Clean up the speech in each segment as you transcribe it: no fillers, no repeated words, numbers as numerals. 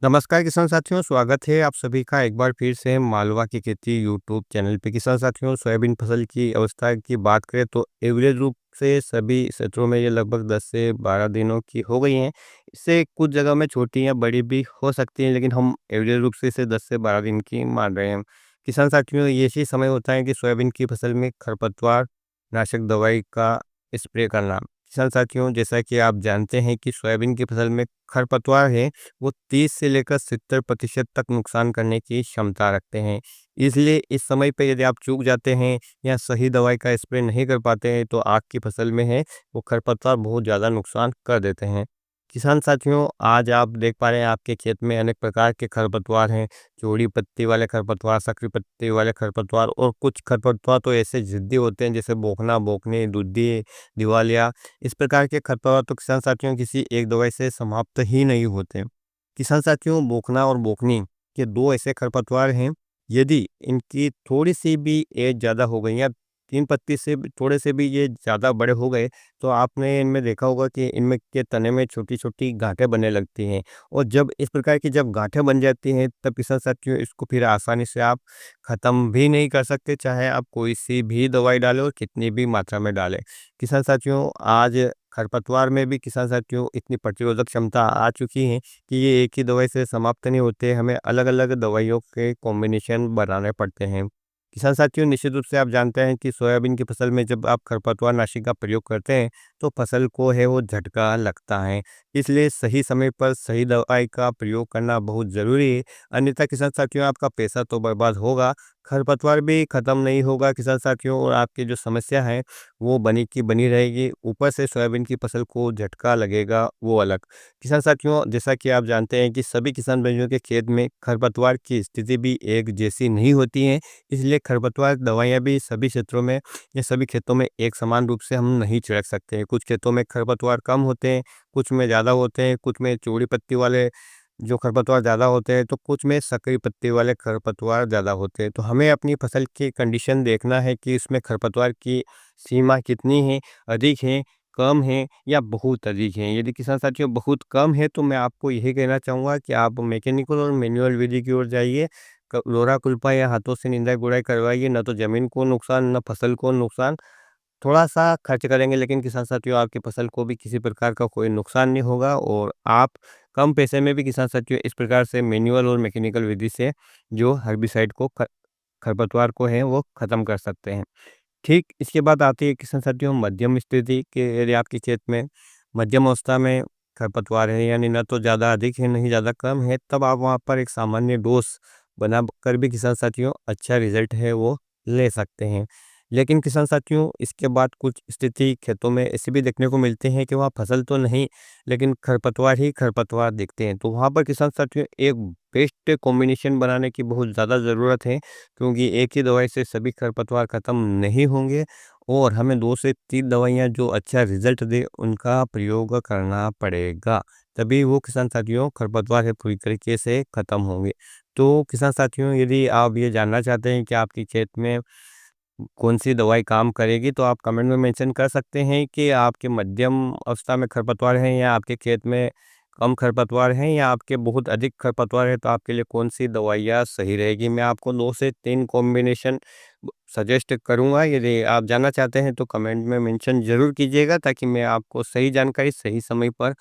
नमस्कार किसान साथियों, स्वागत है आप सभी का एक बार फिर से मालवा की खेती यूट्यूब चैनल पे। किसान साथियों, सोयाबीन फसल की अवस्था की बात करें तो एवरेज रूप से सभी क्षेत्रों में ये लगभग 10 से 12 दिनों की हो गई हैं। इससे कुछ जगह में छोटी या बड़ी भी हो सकती हैं, लेकिन हम एवरेज रूप से इसे 10 से 12 दिन की मान रहे हैं। किसान साथियों, ये ही समय होता है कि सोयाबीन की फसल में खरपतवार नाशक दवाई का स्प्रे करना। किसान साथियों, जैसा कि आप जानते हैं कि सोयाबीन की फसल में खरपतवार है वो 30 से लेकर 70% तक नुकसान करने की क्षमता रखते हैं। इसलिए इस समय पे यदि आप चूक जाते हैं या सही दवाई का स्प्रे नहीं कर पाते हैं तो आपकी फसल में है वो खरपतवार बहुत ज़्यादा नुकसान कर देते हैं। किसान साथियों, आज आप देख पा रहे हैं आपके खेत में अनेक प्रकार के खरपतवार हैं। चौड़ी पत्ती वाले खरपतवार, सकरी पत्ती वाले खरपतवार और कुछ खरपतवार तो ऐसे ज़िद्दी होते हैं जैसे बोखना, बोकनी, दुद्दी, दिवालिया। इस प्रकार के खरपतवार तो किसान साथियों किसी एक दवाई से समाप्त ही नहीं होते। किसान साथियों, बोखना और बोकनी के दो ऐसे खरपतवार हैं, यदि इनकी थोड़ी सी भी एज ज़्यादा हो गई या तीन पत्ती से थोड़े से भी ये ज़्यादा बड़े हो गए तो आपने इनमें देखा होगा कि इनमें के तने में छोटी छोटी गांठें बनने लगती हैं। और जब इस प्रकार की जब गांठें बन जाती हैं तब किसान साथियों इसको फिर आसानी से आप ख़त्म भी नहीं कर सकते, चाहे आप कोई सी भी दवाई डालें और कितनी भी मात्रा में डालें। किसान साथियों, आज खरपतवार में भी किसान साथियों इतनी प्रतिरोधक क्षमता आ चुकी है कि ये एक ही दवाई से समाप्त नहीं होते, हमें अलग-अलग दवाइयों के कॉम्बिनेशन बनाने पड़ते हैं। किसान साथियों, निश्चित रूप से आप जानते हैं कि सोयाबीन की फसल में जब आप खरपतवार नाशी का प्रयोग करते हैं तो फसल को है वो झटका लगता है। इसलिए सही समय पर सही दवाई का प्रयोग करना बहुत ज़रूरी है, अन्यथा किसान साथियों आपका पैसा तो बर्बाद होगा, खरपतवार भी ख़त्म नहीं होगा किसान साथियों, और आपकी जो समस्या है वो बनी की बनी रहेगी। ऊपर से सोयाबीन की फसल को झटका लगेगा वो अलग। किसान साथियों, जैसा कि आप जानते हैं कि सभी किसान भाइयों के खेत में खरपतवार की स्थिति भी एक जैसी नहीं होती है, इसलिए खरपतवार दवाइयाँ भी सभी क्षेत्रों में या सभी खेतों में एक समान रूप से हम नहीं छिड़क सकते हैं। कुछ खेतों में खरपतवार कम होते हैं, कुछ में ज़्यादा होते हैं, कुछ में चौड़ी पत्ती वाले जो खरपतवार ज़्यादा होते हैं तो कुछ में सकरी पत्ती वाले खरपतवार ज़्यादा होते हैं। तो हमें अपनी फसल की कंडीशन देखना है कि इसमें खरपतवार की सीमा कितनी है, अधिक है, कम है या बहुत अधिक है। यदि किसान साथियों बहुत कम है तो मैं आपको यही कहना चाहूँगा कि आप मैकेनिकल और मैनुअल विधि की ओर जाइए। लोरा कुल्पा या हाथों से निंदाई गुड़ाई करवाइए, न तो ज़मीन को नुकसान न फसल को नुकसान। थोड़ा-सा खर्च करेंगे लेकिन किसान साथियों आपकी फसल को भी किसी प्रकार का कोई नुकसान नहीं होगा और आप कम पैसे में भी किसान साथियों इस प्रकार से मैनुअल और मैकेनिकल विधि से जो हर्बिसाइड को खरपतवार को है वो ख़त्म कर सकते हैं। ठीक इसके बाद आती है किसान साथियों मध्यम स्थिति के, यदि आपके खेत में मध्यम अवस्था में खरपतवार है यानी ना तो ज़्यादा अधिक है, नहीं ज़्यादा कम है, तब आप वहाँ पर एक सामान्य डोज़ बनाकर भी किसान साथियों अच्छा रिज़ल्ट है वो ले सकते हैं। लेकिन किसान साथियों इसके बाद कुछ स्थिति खेतों में ऐसी भी देखने को मिलती है कि वहाँ फसल तो नहीं, लेकिन खरपतवार ही खरपतवार दिखते हैं। तो वहाँ पर किसान साथियों एक बेस्ट कॉम्बिनेशन बनाने की बहुत ज़्यादा ज़रूरत है, क्योंकि एक ही दवाई से सभी खरपतवार ख़त्म नहीं होंगे और हमें 2 से 3 दवाइयाँ जो अच्छा रिज़ल्ट दें उनका प्रयोग करना पड़ेगा। तभी वो किसान साथियों खरपतवार है पूरी तरीके से ख़त्म होंगे। तो किसान साथियों, यदि आप ये जानना चाहते हैं कि आपके खेत में कौन-सी दवाई काम करेगी, तो आप कमेंट में मेंशन कर सकते हैं कि आपके मध्यम अवस्था में खरपतवार हैं या आपके खेत में कम खरपतवार हैं या आपके बहुत अधिक खरपतवार है, तो आपके लिए कौन-सी दवाइयाँ सही रहेगी। मैं आपको 2 से 3 कॉम्बिनेशन सजेस्ट करूँगा। यदि आप जानना चाहते हैं तो कमेंट में मेंशन ज़रूर कीजिएगा ताकि मैं आपको सही जानकारी सही समय पर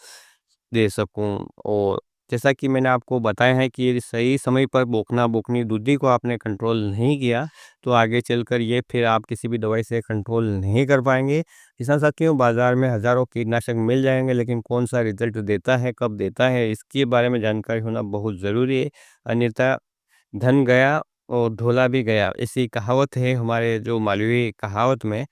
दे सकूँ। और जैसा कि मैंने आपको बताया है कि यदि सही समय पर बोकना-बोकनी दूधी को आपने कंट्रोल नहीं किया, तो आगे चलकर ये फिर आप किसी भी दवाई से कंट्रोल नहीं कर पाएँगे। किसान साथियों, बाज़ार में हज़ारों कीटनाशक मिल जाएँगे लेकिन कौन-सा रिज़ल्ट देता है, कब देता है, इसके बारे में जानकारी होना बहुत ज़रूरी है। अन्यथा धन गया और ढोला भी गया, ऐसी कहावत है हमारे जो मालवी कहावत में।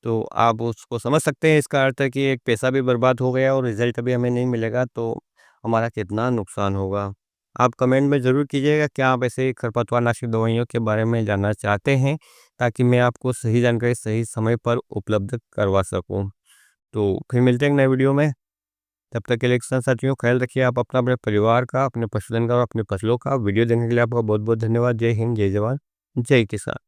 तो आप उसको समझ सकते हैं, इसका अर्थ है कि एक पैसा भी बर्बाद हो गया और रिज़ल्ट भी हमें नहीं मिलेगा तो हमारा कितना नुकसान होगा। आप कमेंट में ज़रूर कीजिएगा क्या आप ऐसे खरपतवारनाशी दवाइयों के बारे में जानना चाहते हैं, ताकि मैं आपको सही जानकारी सही समय पर उपलब्ध करवा सकूँ। तो फिर मिलते हैं एक नए वीडियो में, तब तक के लिए किसान साथियों ख्याल रखिए आप अपना, अपने परिवार का, अपने पशुधन का और अपनी फसलों का। वीडियो देखने के लिए आपका बहुत-बहुत धन्यवाद। जय हिंद, जय जवान, जय किसान।